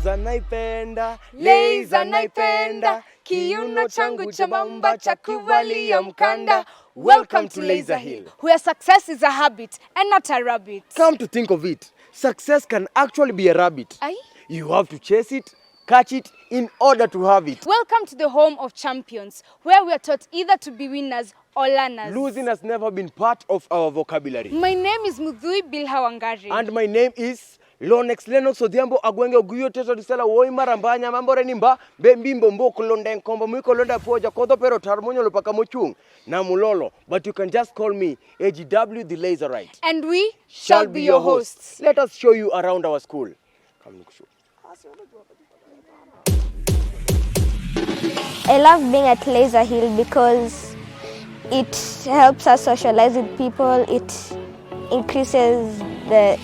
Laiser naipenda, Laiser naipenda, kiuno changu chembamba cha kuvalia mkanda. Welcome to Laiser Hill, where success is a habit and not a rabbit. Come to think of it, success can actually be a rabbit. Aye? You have to chase it, catch it in order to have it. Welcome to the home of champions, where we are taught either to be winners or learners. Losing has never been part of our vocabulary. My name is Mudhui Bilhawangari. And my name is Lonex Lennox Odhiambo Agwenge Oguyo Teto Disela Woi Marambanya Mambore Nimba Bembimbo Mboko Londe Nkombo Mwiko Londa Poja Kodo Pero Tarmonyo Lopaka Mochung na Mulolo. But you can just call me AGW the Laiserite. And we shall be your hosts. Let us show you around our school. Come look show. I love being at Laiser Hill because it helps us socialize with people. It increases the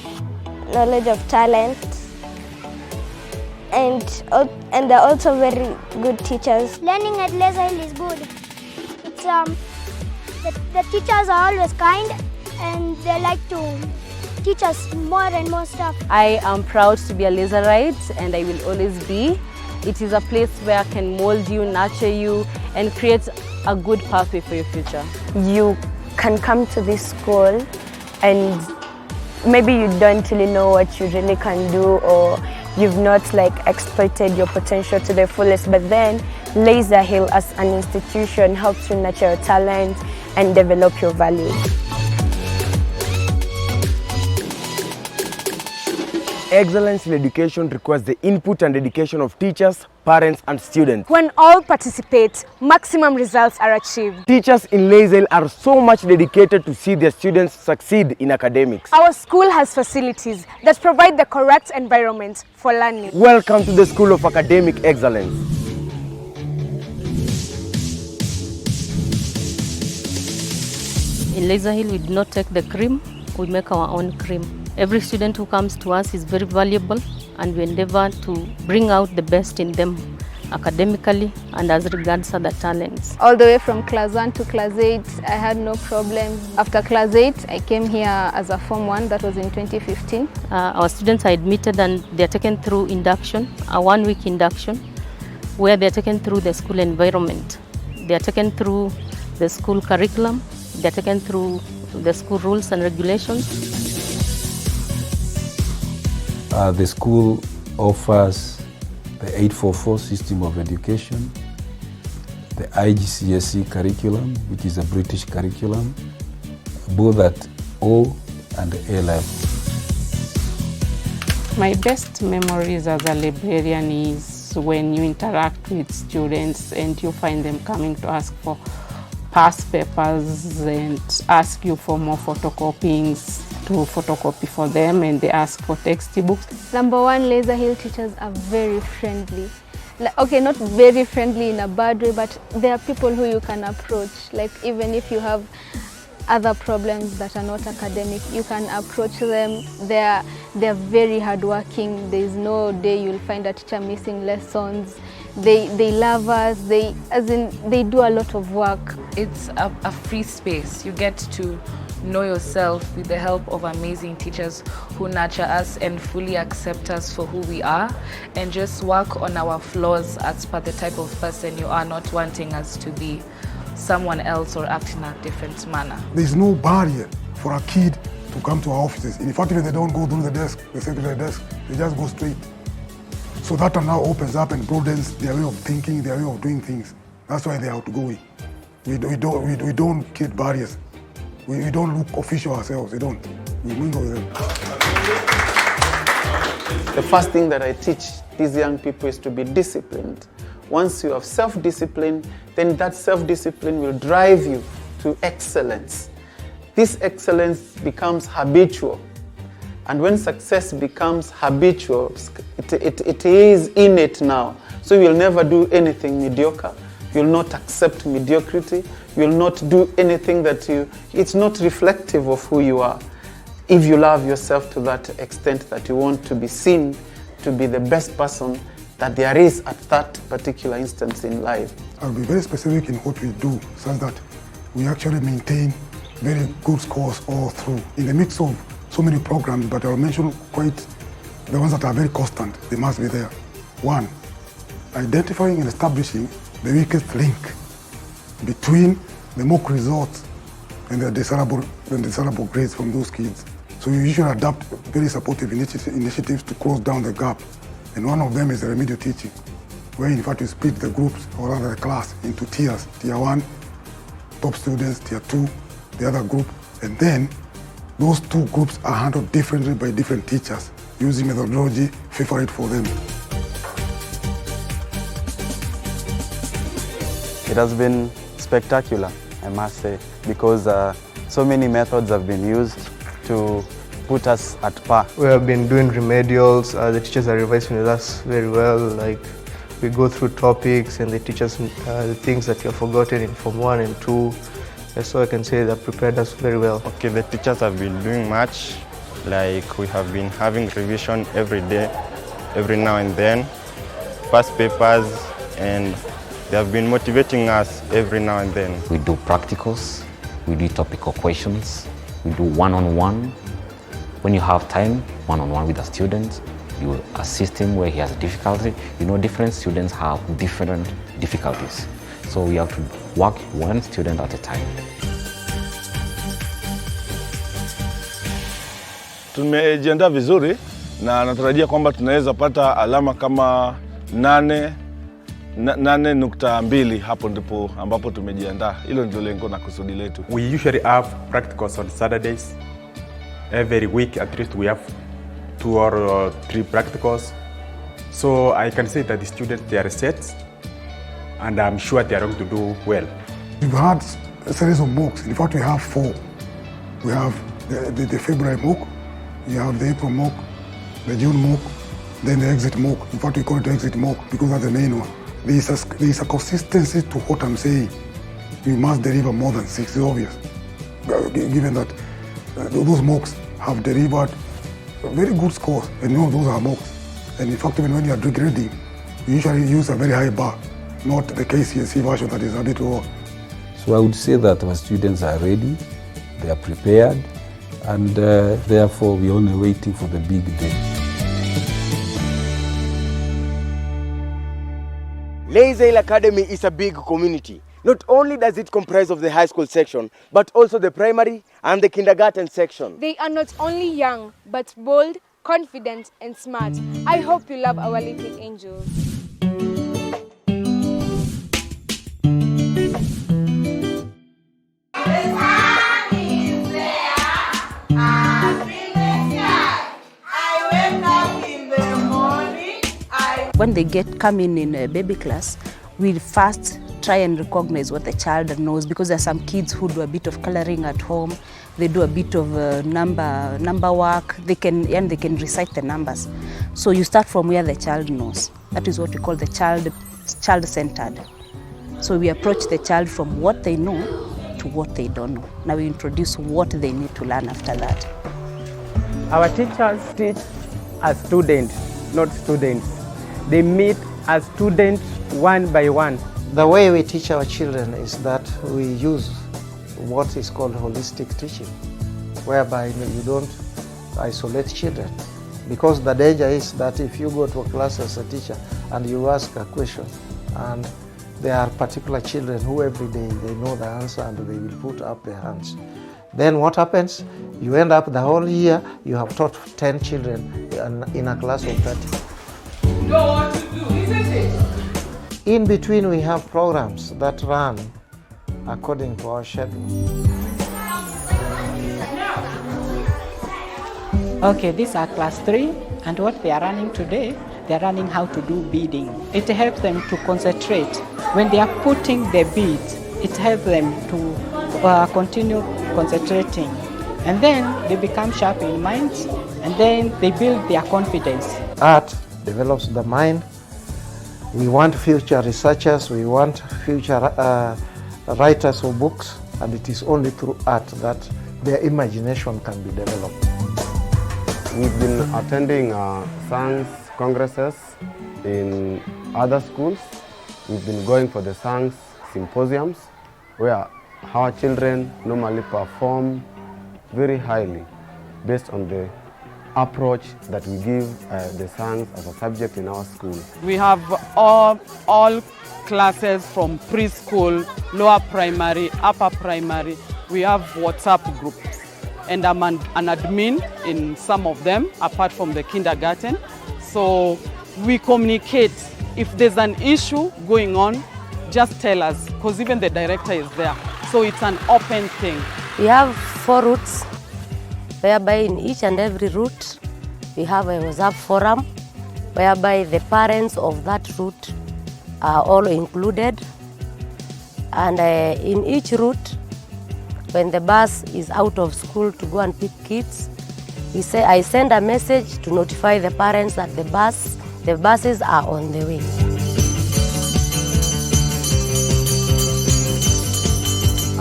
knowledge of talent, and they're also very good teachers. Learning at Laiser Hill is good. It's the teachers are always kind and they like to teach us more and more stuff. I am proud to be a Laiserite, and I will always be. It is a place where I can mold you, nurture you, and create a good pathway for your future. You can come to this school and maybe you don't really know what you really can do, or you've not exploited your potential to the fullest, but then Laiser Hill as an institution helps you nurture your talent and develop your values. Excellence in education requires the input and dedication of teachers, parents, and students. When all participate, maximum results are achieved. Teachers in Laiser Hill are so much dedicated to see their students succeed in academics. Our school has facilities that provide the correct environment for learning. Welcome to the School of Academic Excellence. In Laiser Hill, we do not take the cream, we make our own cream. Every student who comes to us is very valuable, and we endeavor to bring out the best in them academically and as regards other talents. All the way from class 1 to class 8, I had no problems. After class 8, I came here as a Form 1, that was in 2015. Our students are admitted and they are taken through induction, a one-week induction, where they are taken through the school environment. They are taken through the school curriculum, they are taken through the school rules and regulations. The school offers the 844 system of education, the IGCSE curriculum, which is a British curriculum, both at O and A level. My best memories as a librarian is when you interact with students and you find them coming to ask for past papers and ask you for more photocopyings to photocopy for them, and they ask for textbooks. Number one, Laiser Hill teachers are very friendly. Okay, not very friendly in a bad way, but there are people who you can approach. Like even if you have other problems that are not academic, you can approach them. They're very hardworking. There is no day you'll find a teacher missing lessons. They love us. They do a lot of work. It's a free space. You get to know yourself with the help of amazing teachers who nurture us and fully accept us for who we are, and just work on our flaws as per the type of person you are, not wanting us to be someone else or act in a different manner. There's no barrier for a kid to come to our offices. In fact, if they don't go through the desk, they sit at the desk, they just go straight. So that now opens up and broadens their way of thinking, their way of doing things. That's why they're outgoing. We don't create barriers. We don't look official ourselves, we don't. We mingle with them. The first thing that I teach these young people is to be disciplined. Once you have self-discipline, then that self-discipline will drive you to excellence. This excellence becomes habitual. And when success becomes habitual, it is innate now. So you'll never do anything mediocre. You'll not accept mediocrity. You'll not do anything it's not reflective of who you are. If you love yourself to that extent that you want to be seen to be the best person that there is at that particular instance in life. I'll be very specific in what we do, such that we actually maintain very good scores all through. In the mix of so many programs, but I'll mention quite the ones that are very constant. They must be there. One, identifying and establishing the weakest link between the mock results and the desirable grades from those kids. So you usually adopt very supportive initiatives to close down the gap. And one of them is the remedial teaching, where in fact you split the groups, or rather the class, into tiers. Tier 1, top students, tier 2, the other group. And then those two groups are handled differently by different teachers, using methodology favorite for them. It has been spectacular, I must say, because so many methods have been used to put us at par. We have been doing remedials. The teachers are revising with us very well. Like, we go through topics and they teach us the things that you have forgotten in Form 1 and 2. So I can say they've prepared us very well. Okay, the teachers have been doing much. Like, we have been having revision every day, every now and then, past papers, and they have been motivating us every now and then. We do practicals, we do topical questions, we do one-on-one. When you have time, one-on-one with a student, you assist him where he has a difficulty. You know, different students have different difficulties. So we have to work one student at a time. Tumejiandaa vizuri na natarajia kwamba tunaweza pata alama kama 8.2 hapo ndipo ambapo tumejiandaa. Hilo ndio lengo na kusudi letu. We usually have practicals on Saturdays. Every week at least we have 2 or 3 practicals. So I can say that the students, they are set and I'm sure they are going to do well. We've had a series of mocks. In fact, we have 4. We have the February mock, you have the April mock, the June mock, then the exit mock. In fact, we call it the exit mock because that's the main one. There is a consistency to what I'm saying. We must deliver more than 6, it's obvious. Given that those mocks have delivered very good scores, and those are mocks. And in fact, even when you are grading, you usually use a very high bar, not the KCSE version that is a bit lower. So I would say that our students are ready, they are prepared, and therefore we're only waiting for the big day. Laiser Academy is a big community. Not only does it comprise of the high school section, but also the primary and the kindergarten section. They are not only young, but bold, confident, and smart. I hope you love our little angels. When they come in a baby class, we first try and recognize what the child knows, because there are some kids who do a bit of coloring at home, they do a bit of number work, they can recite the numbers. So you start from where the child knows. That is what we call the child-centered. So we approach the child from what they know to what they don't know. Now we introduce what they need to learn after that. Our teachers teach as students, not students. They meet as students one by one. The way we teach our children is that we use what is called holistic teaching, whereby you don't isolate children. Because the danger is that if you go to a class as a teacher and you ask a question, and there are particular children who every day they know the answer and they will put up their hands, then what happens? You end up the whole year, you have taught 10 children in a class of 30. You know what to do, isn't it? In between, we have programs that run according to our schedule. Okay, these are class 3, and what they are running today, they are running how to do beading. It helps them to concentrate. When they are putting the beads, it helps them to continue concentrating. And then they become sharp in minds, and then they build their confidence. Art develops the mind. We want future researchers, we want future writers of books, and it is only through art that their imagination can be developed. We've been attending science congresses in other schools. We've been going for the science symposiums where our children normally perform very highly based on the approach that we give the science as a subject in our school. We have all classes from preschool, lower primary, upper primary. We have WhatsApp groups, and I'm an admin in some of them, apart from the kindergarten. So we communicate. If there's an issue going on, just tell us, because even the director is there. So it's an open thing. We have 4 routes, whereby in each and every route, we have a WhatsApp forum, whereby the parents of that route are all included. And in each route, when the bus is out of school to go and pick kids, I send a message to notify the parents that the buses are on the way.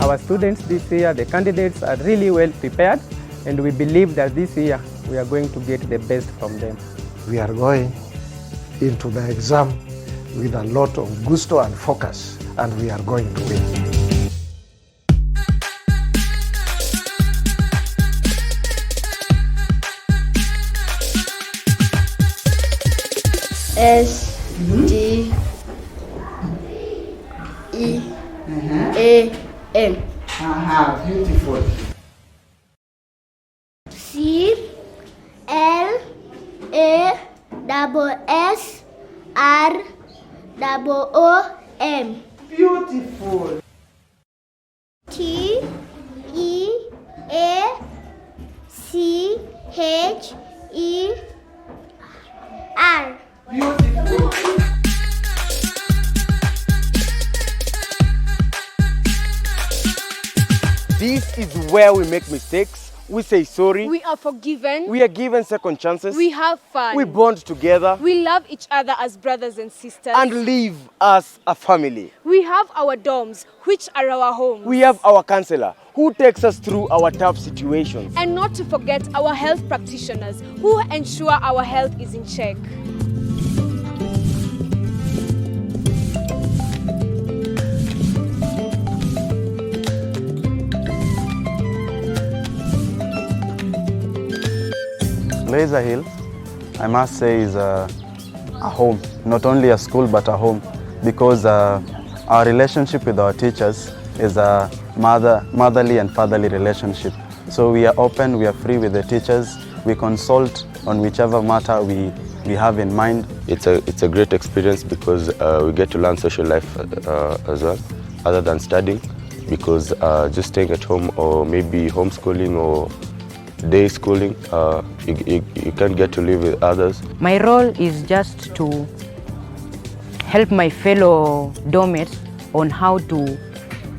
Our students this year, the candidates are really well prepared, and we believe that this year we are going to get the best from them. We are going into the exam with a lot of gusto and focus, and we are going to win. STEAM. Beautiful. CLASSROOM. Beautiful. TEACHER. Beautiful. This is where we make mistakes. We say sorry. We are forgiven. We are given second chances. We have fun. We bond together. We love each other as brothers and sisters. And live as a family. We have our dorms, which are our homes. We have our counselor, who takes us through our tough situations. And not to forget our health practitioners, who ensure our health is in check. Laiser Hill, I must say, is a home, not only a school but a home, because our relationship with our teachers is a motherly and fatherly relationship. So we are open, we are free with the teachers, we consult on whichever matter we have in mind. It's a great experience because we get to learn social life as well, other than studying, because just staying at home or maybe homeschooling or day schooling, you can't get to live with others. My role is just to help my fellow dormmates on how to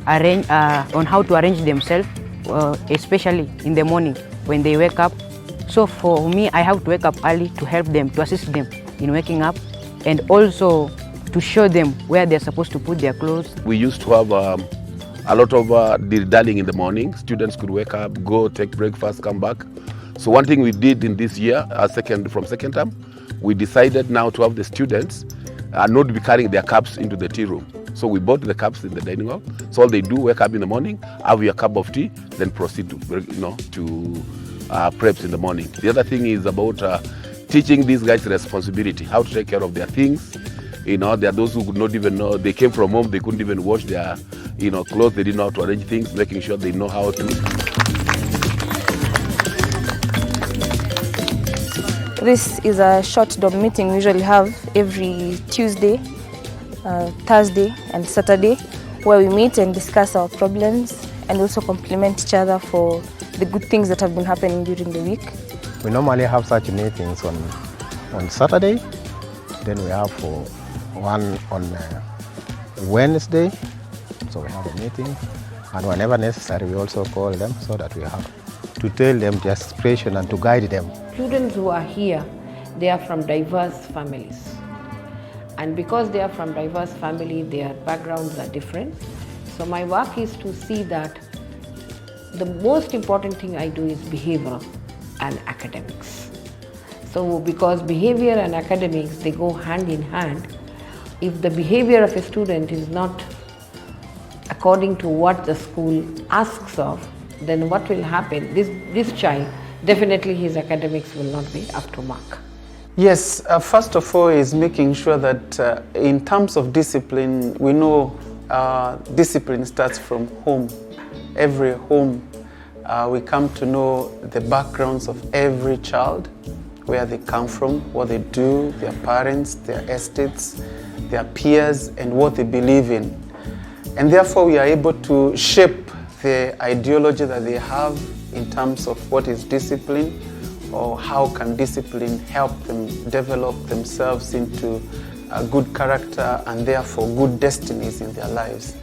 arrange themselves, especially in the morning when they wake up. So for me, I have to wake up early to help them, to assist them in waking up, and also to show them where they're supposed to put their clothes. We used to have a lot of dilly-dallying in the morning. Students could wake up, go take breakfast, come back. So one thing we did in this year, from second term, we decided now to have the students not be carrying their cups into the tea room. So we bought the cups in the dining hall. So all they do, wake up in the morning, have your cup of tea, then proceed to preps in the morning. The other thing is about teaching these guys responsibility, how to take care of their things. There are those who could not even know, they came from home, they couldn't even wash their clothes, they didn't know how to arrange things, making sure they know how to. This is a short dorm meeting we usually have every Tuesday, Thursday and Saturday, where we meet and discuss our problems and also compliment each other for the good things that have been happening during the week. We normally have such meetings on Saturday, then we have one on Wednesday, so we have a meeting, and whenever necessary we also call them so that we have to tell them the aspiration and to guide them. Students who are here, they are from diverse families, and because they are from diverse families, their backgrounds are different. So my work is to see that the most important thing I do is behavioral and academics. So because behavior and academics, they go hand in hand. If the behavior of a student is not according to what the school asks of, then what will happen? This child definitely his academics will not be up to mark. Yes, first of all is making sure that in terms of discipline, we know discipline starts from home. Every home, we come to know the backgrounds of every child, where they come from, what they do, their parents, their estates, their peers, and what they believe in. And therefore we are able to shape the ideology that they have in terms of what is discipline, or how can discipline help them develop themselves into a good character and therefore good destinies in their lives.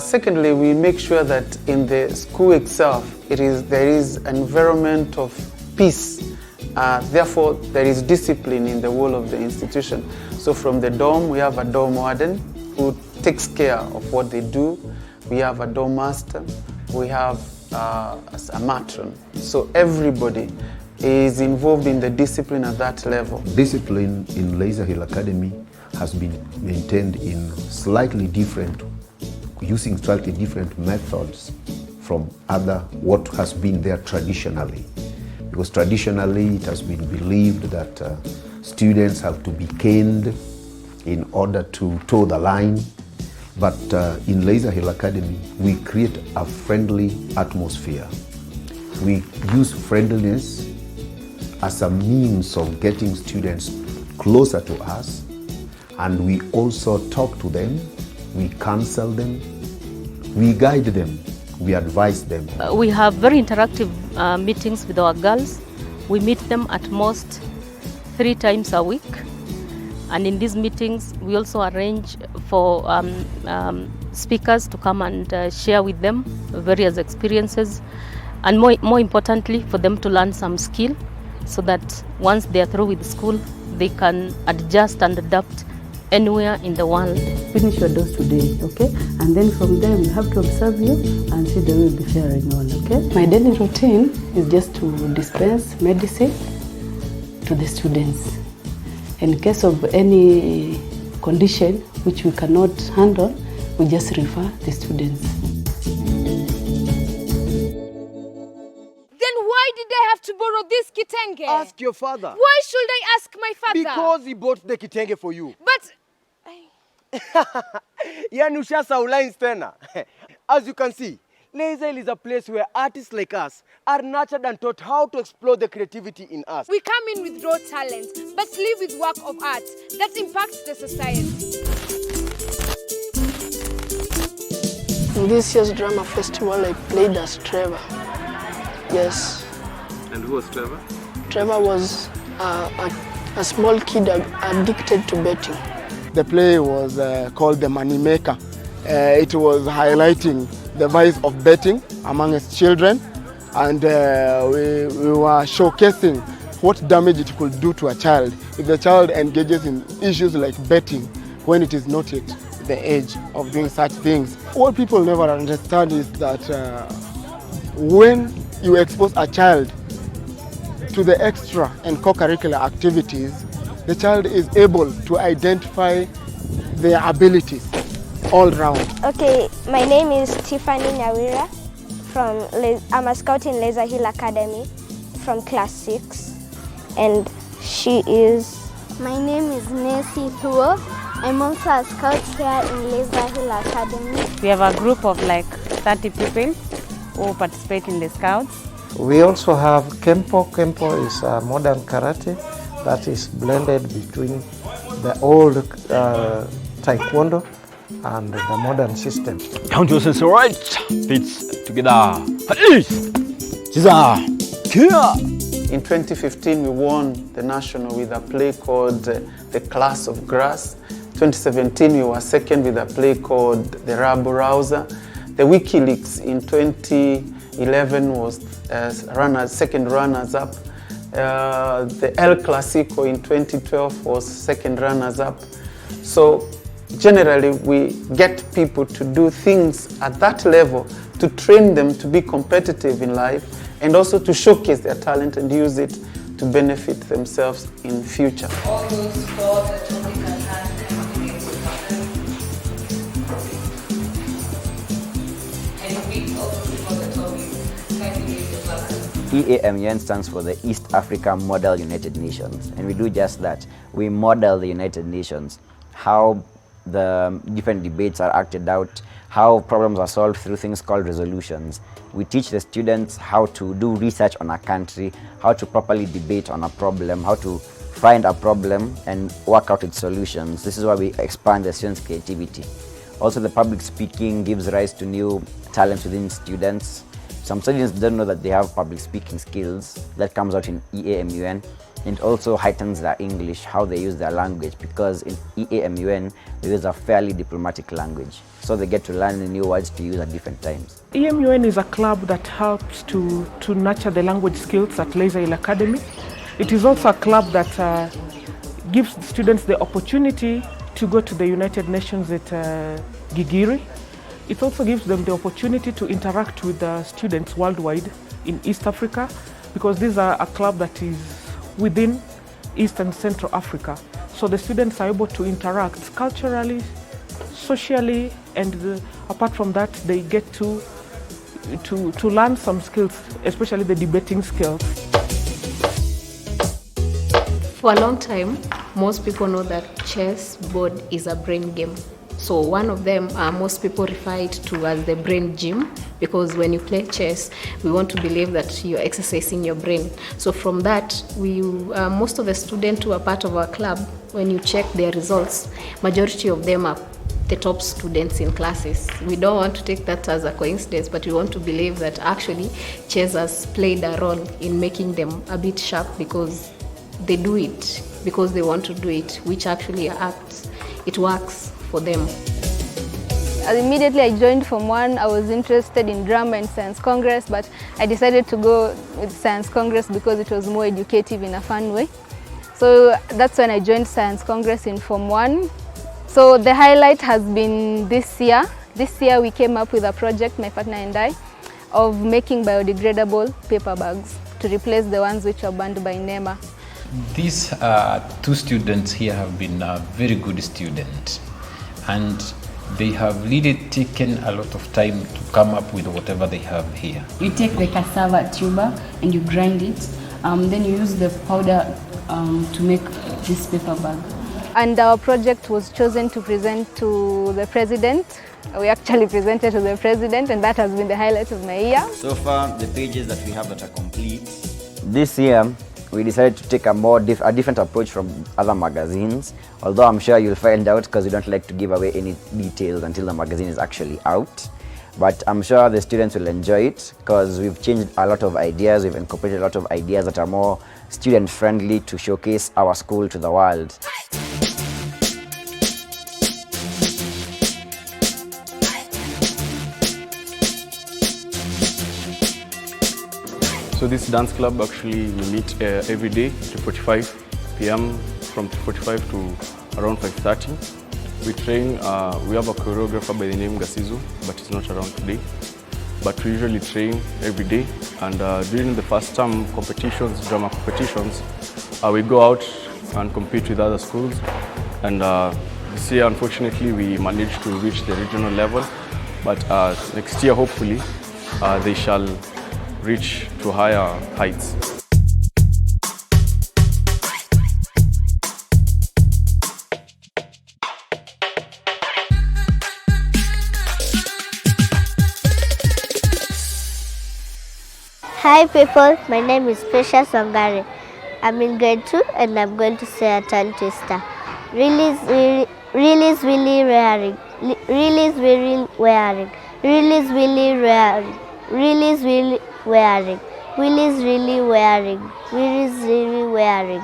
Secondly, we make sure that in the school itself, there is an environment of peace. Therefore, there is discipline in the whole of the institution. So from the dorm, we have a dorm warden who takes care of what they do. We have a dorm master. We have a matron. So everybody is involved in the discipline at that level. Discipline in Laiser Hill Academy has been maintained in using slightly different methods from what has been there traditionally. Because traditionally it has been believed that students have to be caned in order to toe the line. But in Laiser Hill Academy, we create a friendly atmosphere. We use friendliness as a means of getting students closer to us, and we also talk to them, we counsel them, we guide them, we advise them. We have very interactive meetings with our girls. We meet them at most 3 times a week. And in these meetings, we also arrange for speakers to come and share with them various experiences. And more importantly, for them to learn some skill so that once they are through with school, they can adjust and adapt anywhere in the world. Finish your dose today, okay? And then from there, we have to observe you and see the way we'll be faring on, okay? My daily routine is just to dispense medicine to the students. In case of any condition which we cannot handle, we just refer the students. Then why did I have to borrow this kitenge? Ask your father. Why should I ask my father? Because he bought the kitenge for you. But Yani ushasahau lines tena. As you can see, Laiser is a place where artists like us are nurtured and taught how to explore the creativity in us. We come in with raw talent, but leave with work of art that impacts the society. In this year's drama festival, I played as Trevor. Yes. And who was Trevor? Trevor was a small kid addicted to betting. The play was called The Money Maker. It was highlighting the vice of betting among its children, and we were showcasing what damage it could do to a child if the child engages in issues like betting when it is not yet the age of doing such things. What people never understand is that when you expose a child to the extra and co-curricular activities, the child is able to identify their abilities all round. Okay, my name is Tiffany Nyawira. I'm a scout in Laiser Hill Academy from class 6. And she is... My name is Nessie Thuo. I'm also a scout here in Laiser Hill Academy. We have a group of like 30 people who participate in the scouts. We also have Kempo. Kempo is a modern karate that is blended between the old Taekwondo and the modern system. Count your sense right. Feet together. In 2015, we won the national with a play called The Class of Grass. 2017, we were second with a play called The Rabble Rouser. The WikiLeaks in 2011 was second runners-up. The El Clasico in 2012 was second runners-up. So generally, we get people to do things at that level to train them to be competitive in life and also to showcase their talent and use it to benefit themselves in future. All those thoughts that topic at hand and motivate to happen. And we also before the topic, try to make the class EAMUN stands for the East Africa Model United Nations, and we do just that. We model the United Nations, how the different debates are acted out, how problems are solved through things called resolutions. We teach the students how to do research on a country, how to properly debate on a problem, how to find a problem and work out its solutions. This is why we expand the students' creativity. Also, the public speaking gives rise to new talents within students. Some students don't know that they have public speaking skills. That comes out in EAMUN. It also heightens their English, how they use their language, because in EAMUN they use a fairly diplomatic language. So they get to learn the new words to use at different times. EAMUN is a club that helps to nurture the language skills at Laiser Academy. It is also a club that gives students the opportunity to go to the United Nations at Gigiri. It also gives them the opportunity to interact with the students worldwide in East Africa, because these are a club that is within East and Central Africa. So the students are able to interact culturally, socially, and apart from that, they get to learn some skills, especially the debating skills. For a long time, most people know that chess board is a brain game. So one of them, most people refer it to as the brain gym, because when you play chess, we want to believe that you're exercising your brain. So from that, most of the students who are part of our club, when you check their results, majority of them are the top students in classes. We don't want to take that as a coincidence, but we want to believe that actually chess has played a role in making them a bit sharp, because they do it because they want to do it, which actually it works for them. Immediately I joined Form 1, I was interested in drama and science congress, but I decided to go with science congress because it was more educative in a fun way. So that's when I joined science congress in Form 1. So the highlight has been this year. This year we came up with a project, my partner and I, of making biodegradable paper bags to replace the ones which are banned by NEMA. These two students here have been very good students, and they have really taken a lot of time to come up with whatever they have here. You take the cassava tuber and you grind it, then you use the powder to make this paper bag. And our project was chosen to present to the president. We actually presented to the president, and that has been the highlight of my year. So far, the pages that we have that are complete. This year, we decided to take a different approach from other magazines, although I'm sure you'll find out, because we don't like to give away any details until the magazine is actually out. But I'm sure the students will enjoy it, because we've changed a lot of ideas, we've incorporated a lot of ideas that are more student-friendly to showcase our school to the world. So this dance club, actually we meet every day, 3:45 p.m. from 3:45 to around 5:30. We train, we have a choreographer by the name Gasizu, but he's not around today. But we usually train every day, and during the first term competitions, drama competitions, we go out and compete with other schools. And this year, unfortunately, we managed to reach the regional level, but next year, hopefully, they shall reach to higher heights. Hi people, my name is Precious Sangare. I'm in grade 2 and I'm going to say a tongue twister. Really is really wearing. Really is really wearing. Really is really wearing. Really is really wearing. Really is really wearing. Really is really wearing.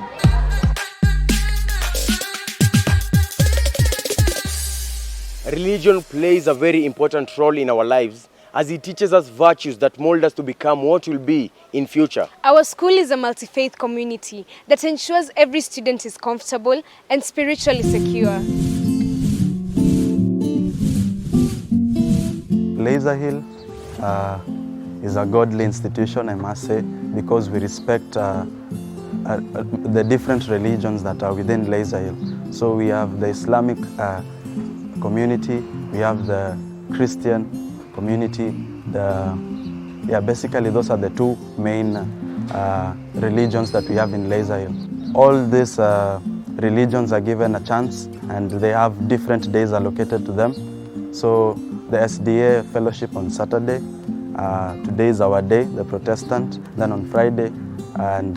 Religion plays a very important role in our lives, as it teaches us virtues that mold us to become what we'll be in future. Our school is a multi-faith community that ensures every student is comfortable and spiritually secure. Laiser is a godly institution, I must say, because we respect the different religions that are within Laiser. So we have the Islamic community, we have the Christian community, the Yeah, basically those are the two main religions that we have in Laiser Hill. All these religions are given a chance and they have different days allocated to them. So the SDA fellowship on Saturday, today is our day, the Protestant, then on Friday, and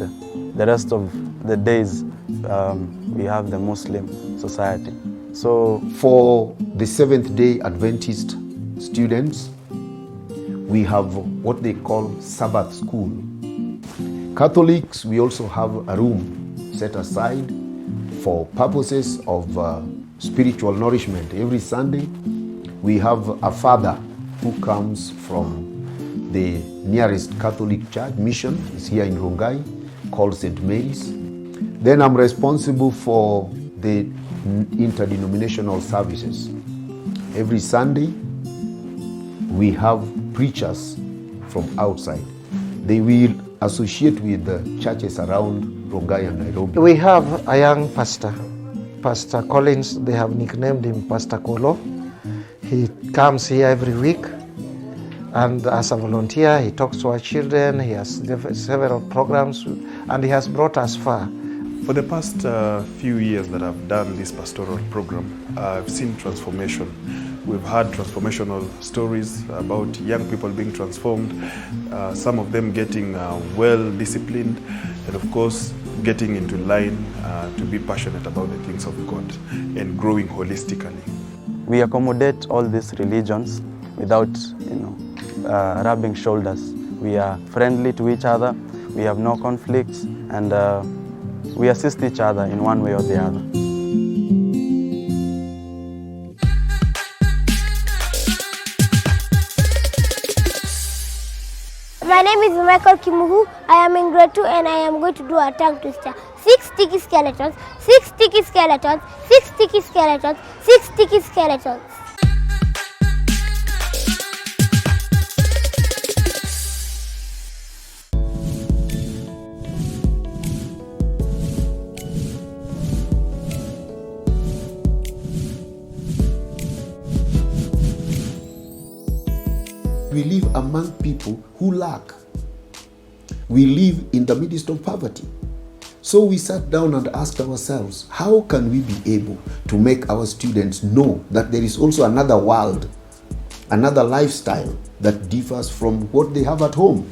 the rest of the days we have the Muslim society. So for the Seventh-day Adventist students, we have what they call Sabbath school. Catholics, we also have a room set aside for purposes of spiritual nourishment. Every Sunday, we have a father who comes from the nearest Catholic church, mission is here in Rongai, called St. Mary's. Then I'm responsible for the interdenominational services. Every Sunday, we have preachers from outside. They will associate with the churches around Rongai and Nairobi. We have a young pastor, Pastor Collins. They have nicknamed him Pastor Kolo. He comes here every week, and as a volunteer, he talks to our children. He has several programs, and he has brought us far. For the past few years that I've done this pastoral program, I've seen transformation. We've had transformational stories about young people being transformed, some of them getting well disciplined, and of course getting into line to be passionate about the things of God and growing holistically. We accommodate all these religions without, rubbing shoulders. We are friendly to each other, we have no conflicts, and we assist each other in one way or the other. My name is Michael Kimuhu. I am in grade 2 and I am going to do a tongue twister. 6 sticky skeletons, 6 sticky skeletons, 6 sticky skeletons, 6 sticky skeletons. We live among people who lack. We live in the midst of poverty. So we sat down and asked ourselves, how can we be able to make our students know that there is also another world, another lifestyle that differs from what they have at home?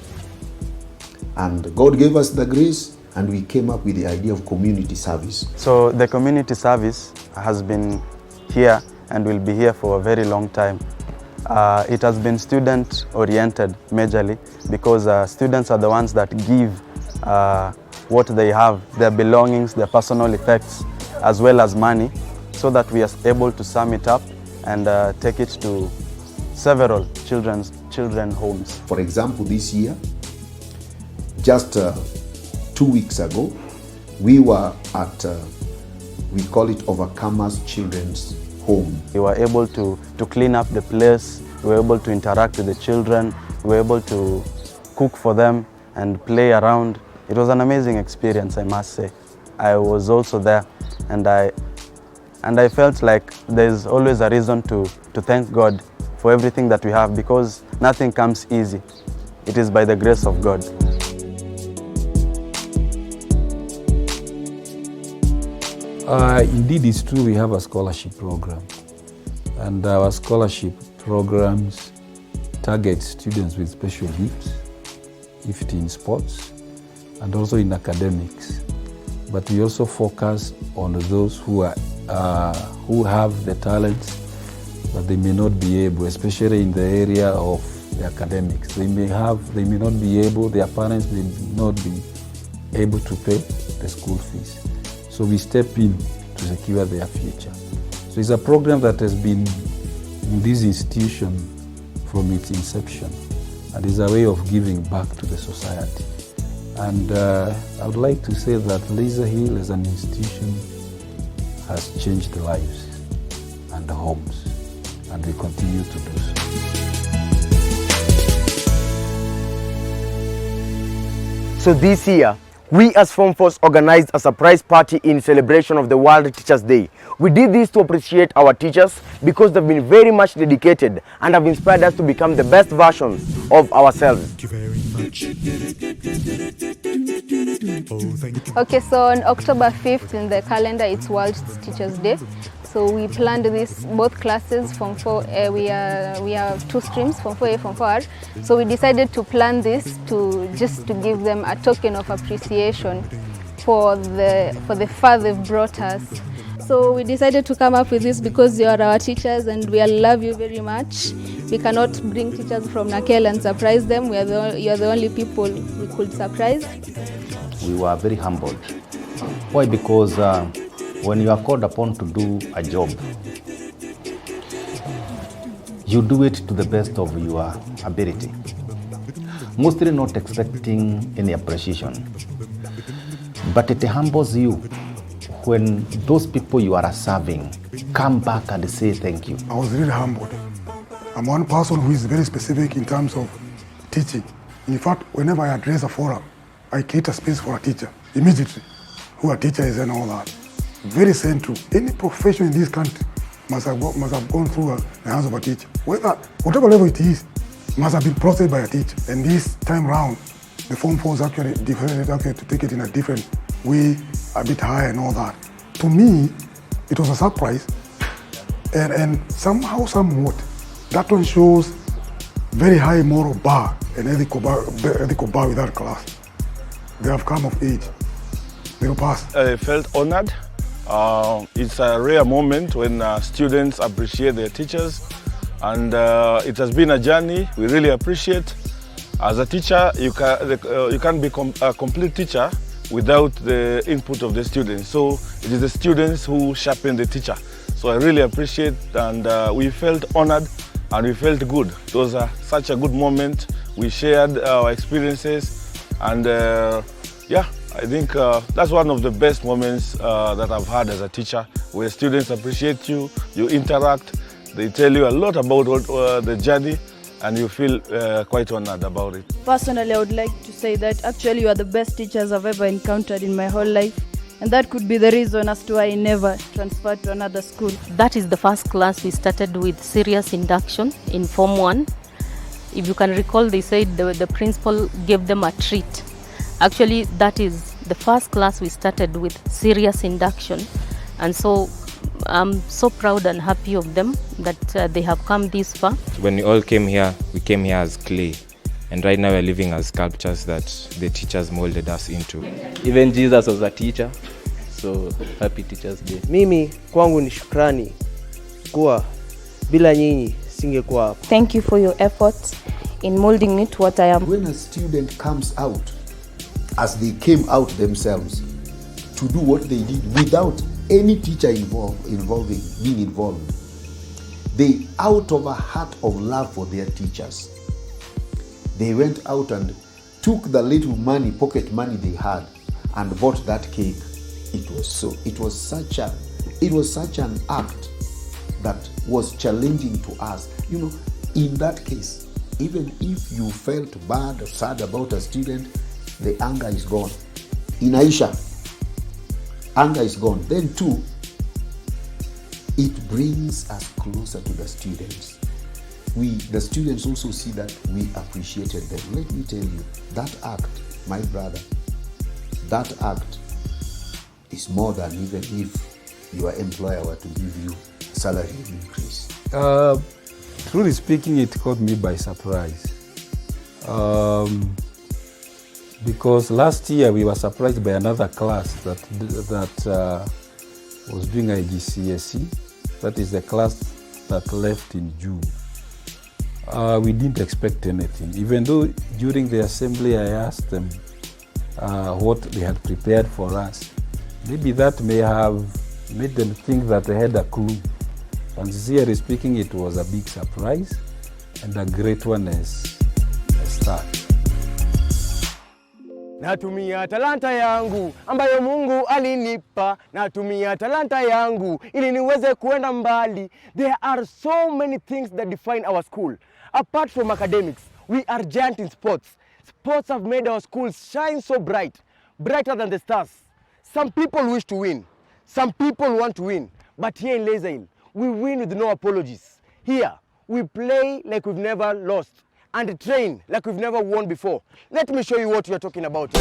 And God gave us the grace, and we came up with the idea of community service. So the community service has been here and will be here for a very long time. It has been student-oriented majorly because students are the ones that give what they have, their belongings, their personal effects, as well as money, so that we are able to sum it up and take it to several children's homes. For example, this year, just 2 weeks ago, we were at, we call it Overcomers Children's Home. We were able to clean up the place, we were able to interact with the children, we were able to cook for them and play around. It was an amazing experience, I must say. I was also there, and I felt like there's always a reason to thank God for everything that we have, because nothing comes easy. It is by the grace of God. Indeed, it's true we have a scholarship program, and our scholarship programs target students with special gifts, if it in sports and also in academics. But we also focus on those who have the talents, but they may not be able, especially in the area of the academics. They may not be able, their parents may not be able to pay the school fees. So we step in to secure their future. So it's a program that has been in this institution from its inception, and is a way of giving back to the society. And I would like to say that Laiser Hill as an institution has changed lives and homes, and we continue to do so. So this year, we as Form 4s organized a surprise party in celebration of the World Teachers Day. We did this to appreciate our teachers because they've been very much dedicated and have inspired us to become the best versions of ourselves. Okay, so on October 5th in the calendar, it's World Teachers Day. So we planned this, both classes, Form 4, we have 2 streams, Form 4A, Form 4R. So we decided to plan this just to give them a token of appreciation for the far they've brought us. So we decided to come up with this because you are our teachers and we love you very much. We cannot bring teachers from Nakel and surprise them. You are the only people we could surprise. We were very humbled. Why? Because when you are called upon to do a job, you do it to the best of your ability, mostly not expecting any appreciation. But it humbles you when those people you are serving come back and say thank you. I was really humbled. I'm one person who is very specific in terms of teaching. In fact, whenever I address a forum, I create a space for a teacher immediately, who a teacher is and all that. Very central. Any profession in this country must have gone through the hands of a teacher. Whatever level it is, must have been processed by a teacher. And this time round, the Form 4s actually decided to take it in a different way, a bit higher and all that. To me, it was a surprise. And somehow, somewhat, that one shows very high moral bar and ethical bar with that class. They have come of age. They will pass. I felt honored. It's a rare moment when students appreciate their teachers, and it has been a journey. We really appreciate. As a teacher, you can't be a complete teacher without the input of the students. So it is the students who sharpen the teacher. So I really appreciate, and we felt honored and we felt good. It was such a good moment. We shared our experiences, and yeah, I think that's one of the best moments that I've had as a teacher, where students appreciate you, you interact, they tell you a lot about the journey, and you feel quite honored about it. Personally, I would like to say that actually you are the best teachers I've ever encountered in my whole life. And that could be the reason as to why I never transferred to another school. That is the first class we started with serious induction in Form 1. If you can recall, they said the principal gave them a treat. Actually, that is the first class we started with serious induction. And so I'm so proud and happy of them that they have come this far. When we all came here, we came here as clay. And right now we're living as sculptures that the teachers molded us into. Even Jesus was a teacher, so happy Teachers Day. Mimi kwangu ni shukrani kuwa bila nyinyi singekuwa hapa. Thank you for your efforts in molding me to what I am. When a student comes out, as they came out themselves, to do what they did without any teacher being involved, they, out of a heart of love for their teachers, they went out and took the little money, pocket money they had, and bought that cake. It was such an act that was challenging to us. You know, in that case, even if you felt bad or sad about a student, the anger is gone. In Aisha, anger is gone. Then too, it brings us closer to the students. The students also see that we appreciated them. Let me tell you, that act, my brother, that act is more than even if your employer were to give you salary increase. Truly speaking, it caught me by surprise. Because last year we were surprised by another class that was doing IGCSE. That is the class that left in June. We didn't expect anything, even though during the assembly I asked them what they had prepared for us. Maybe that may have made them think that they had a clue. And sincerely speaking, it was a big surprise and a great one as a start. Natumia talanta yangu ambayo Mungu alinipa. Natumia talanta yangu ili niweze kuenda mbali. There are so many things that define our school. Apart from academics, we are giant in sports. Sports have made our schools shine so bright. brighter than the stars. Some people wish to win. Some people want to win. But here in Laiser Hill, we win with no apologies. Here, we play like we've never lost and train like we've never won before. Let me show you what we are talking about.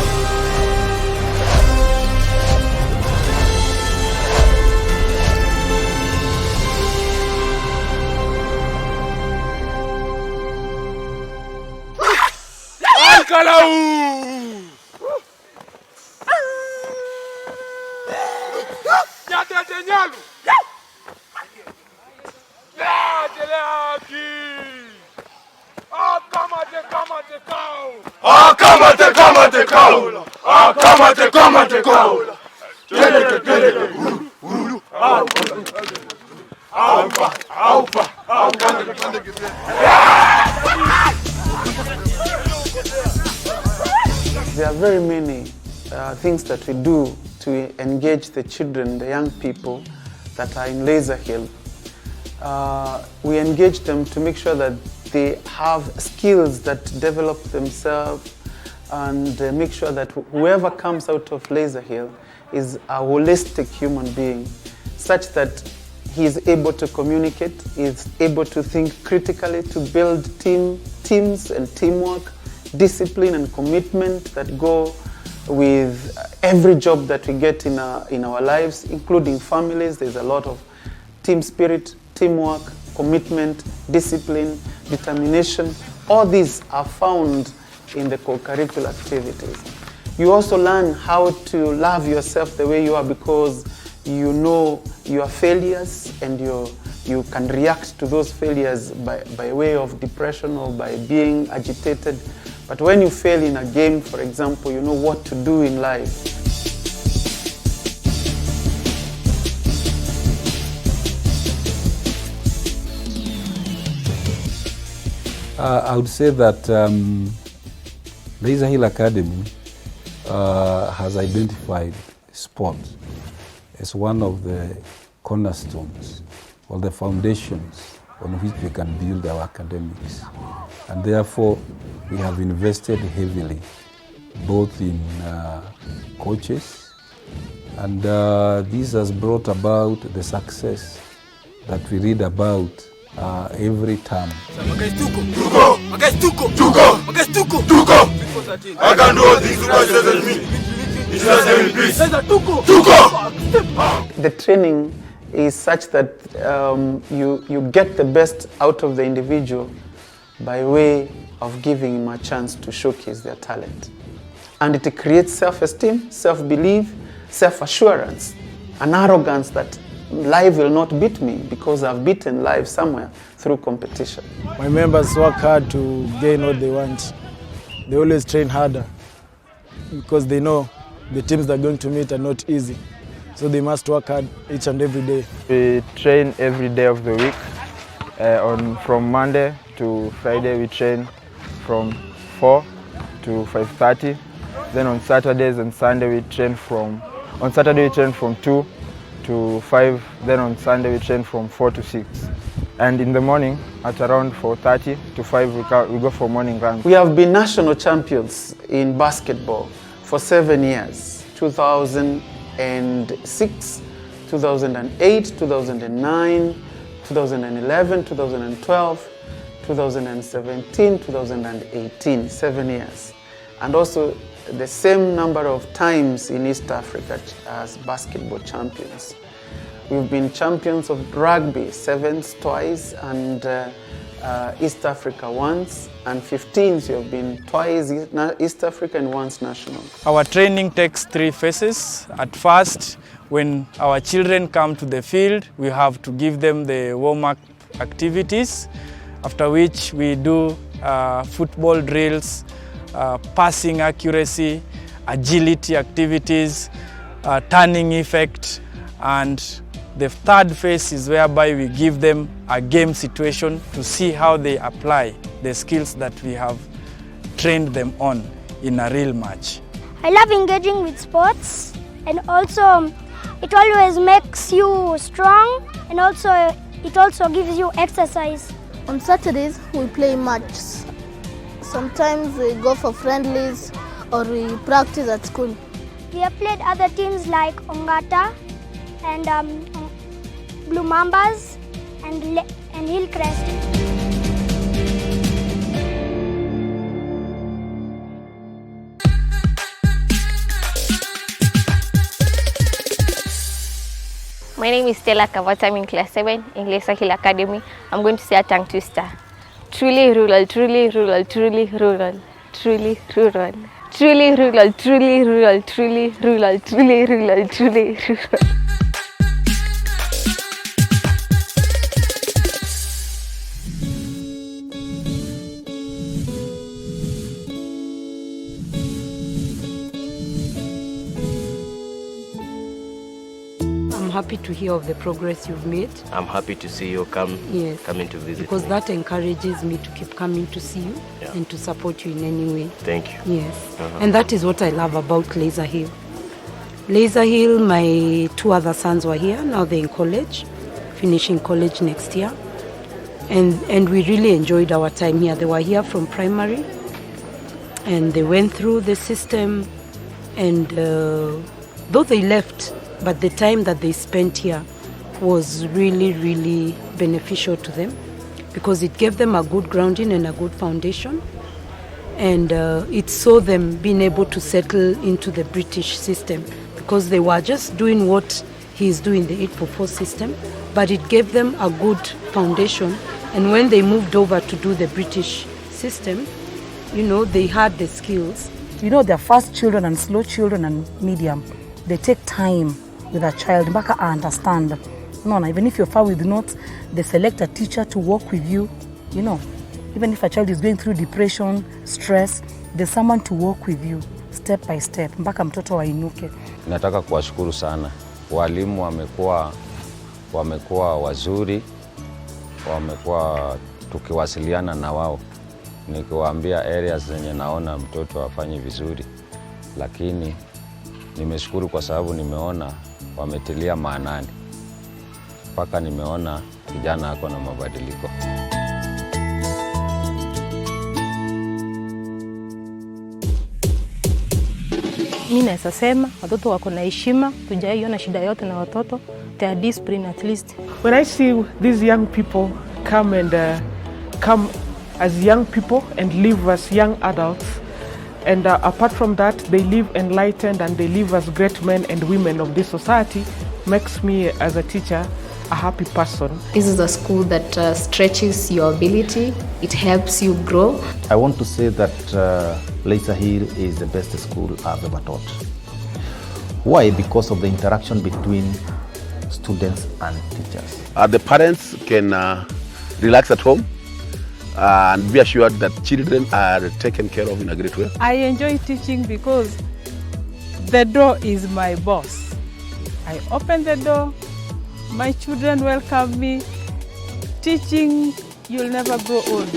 There are very many things that we do to engage the children, the young people that are in Laiser Hill. We engage them to make sure that they have skills that develop themselves and make sure that whoever comes out of Laiser Hill is a holistic human being, such that he is able to communicate, is able to think critically, to build teams and teamwork, discipline and commitment that go with every job that we get in our lives, including families. There's a lot of team spirit, teamwork, commitment, discipline, determination. All these are found in the co-curricular activities. You also learn how to love yourself the way you are, because you know your failures and you can react to those failures by way of depression or by being agitated. But when you fail in a game, for example, you know what to do in life. I would say that Laiser Hill Academy has identified sport as one of the cornerstones or the foundations on which we can build our academics. And therefore, we have invested heavily, both in coaches, and this has brought about the success that we read about every term. I can do all things through Christ who strengthens me. The training is such that you get the best out of the individual by way of giving him a chance to showcase their talent. And it creates self-esteem, self-belief, self-assurance, an arrogance that life will not beat me because I've beaten life somewhere through competition. My members work hard to gain what they want. They always train harder because they know the teams they're going to meet are not easy. So they must work hard each and every day. We train every day of the week. From Monday to Friday we train from 4 to 5:30. Then on Saturdays and Sunday we train from 2 to 5. Then on Sunday we train from 4 to 6. And in the morning at around 4:30 to 5 we go for morning runs. We have been national champions in basketball for 7 years, 2006, 2008, 2009, 2011, 2012, 2017, 2018, 7 years. And also the same number of times in East Africa as basketball champions. We've been champions of rugby, 7s twice, and East Africa once, and 15s we have been twice East Africa and once national. Our training takes 3 phases. At first, when our children come to the field, we have to give them the warm-up activities, after which we do football drills, passing accuracy, agility activities, turning effect, and the third phase is whereby we give them a game situation to see how they apply the skills that we have trained them on in a real match. I love engaging with sports, and also it always makes you strong, and also it also gives you exercise. On Saturdays we play matches. Sometimes we go for friendlies or we practice at school. We have played other teams like Ongata and Blue Mambas and Hillcrest. My name is Stella Kavata. I'm in class 7 in Laiser Hill Academy. I'm going to say a tongue twister. Truly rural, truly rural, truly rural, truly rural. Truly rural, truly rural, truly rural, truly rural, truly rural. I'm happy to hear of the progress you've made. I'm happy to see you coming to visit because me. that encourages me to keep coming to see you and to support you in any way. Thank you. Yes. And that is what I love about Laiser Hill. Laiser Hill, my 2 other sons were here. Now they're in college, finishing college next year. And we really enjoyed our time here. They were here from primary and they went through the system, and though they left, but the time that they spent here was really, really beneficial to them because it gave them a good grounding and a good foundation. And it saw them being able to settle into the British system because they were just doing what he's doing, the 844 system, but it gave them a good foundation. And when they moved over to do the British system, you know, they had the skills. You know, they're fast children and slow children and medium. They take time with a child. Mpaka understand. No, even if you're far with notes, they select a teacher to work with you. You know, even if a child is going through depression, stress, there's someone to work with you step by step. Mpaka mtoto wainuke. Nataka kuwashukuru sana. Walimu wamekuwa wazuri. Wamekuwa tukiwasiliana na wao. Nikiwaambia areas zenye naona mtoto afanye vizuri. Lakini nimeshukuru kwa sababu nimeona wametilia maanani. Mpaka nimeona kijana ako na mabadiliko. Mimi naweza sema watoto wako na heshima, tujaiona shida yote na watoto. They are disciplined at least. When I see these young people come as young people and live as young adults, and apart from that, they live enlightened and they live as great men and women of this society, makes me as a teacher a happy person. This is a school that stretches your ability. It helps you grow. I want to say that Laiser Hill is the best school I've ever taught. Why? Because of the interaction between students and teachers. The parents can relax at home and be assured that children are taken care of in a great way. I enjoy teaching because the door is my boss. I open the door, my children welcome me. Teaching, you'll never grow old.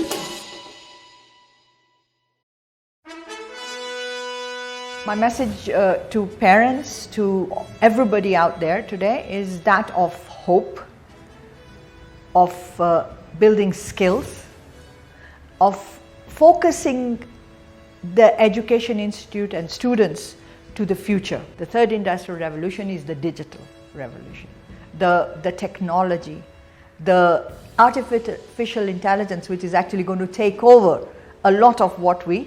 My message to parents, to everybody out there today is that of hope, of building skills, of focusing the Education Institute and students to the future. The third industrial revolution is the digital revolution. The technology, the artificial intelligence, which is actually going to take over a lot of what we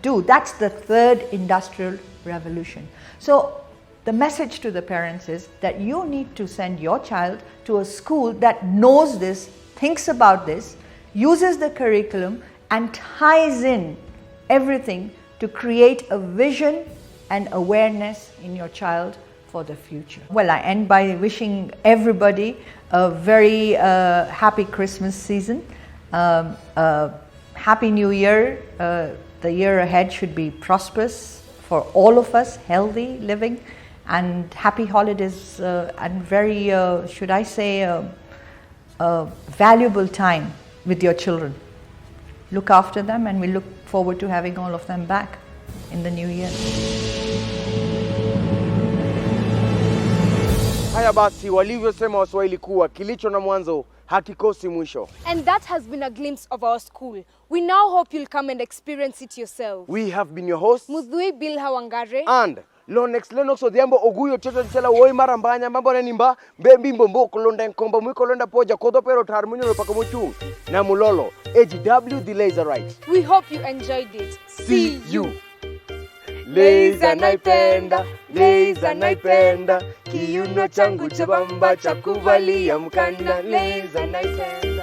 do. That's the third industrial revolution. So the message to the parents is that you need to send your child to a school that knows this, thinks about this, uses the curriculum and ties in everything to create a vision and awareness in your child for the future. Well, I end by wishing everybody a very happy Christmas season, happy New Year. The year ahead should be prosperous for all of us, healthy living, and happy holidays and very, should I say, valuable time with your children. Look after them, and we look forward to having all of them back in the new year. Haya basi, walivyosema Waswahili kuwa kilicho na mwanzo hakikosi mwisho. And that has been a glimpse of our school. We now hope you'll come and experience it yourself. We have been your hosts, Mudhui Bilha Wangare and Lonex Lennox Odhiambo Oguyo Teto Disela Woi Marambanya mambo nenimba Mbembo Mboko Londa Nkomba Mwiko Londa Poja Kodo Pero Tarmunyo Lopaka Muchung na Mulolo AGW the Laiser right. We hope you enjoyed it. See you. Laiser naipenda, Laiser naipenda, kiuno changu chabamba cha kuvalia mkanda, Laiser naipenda.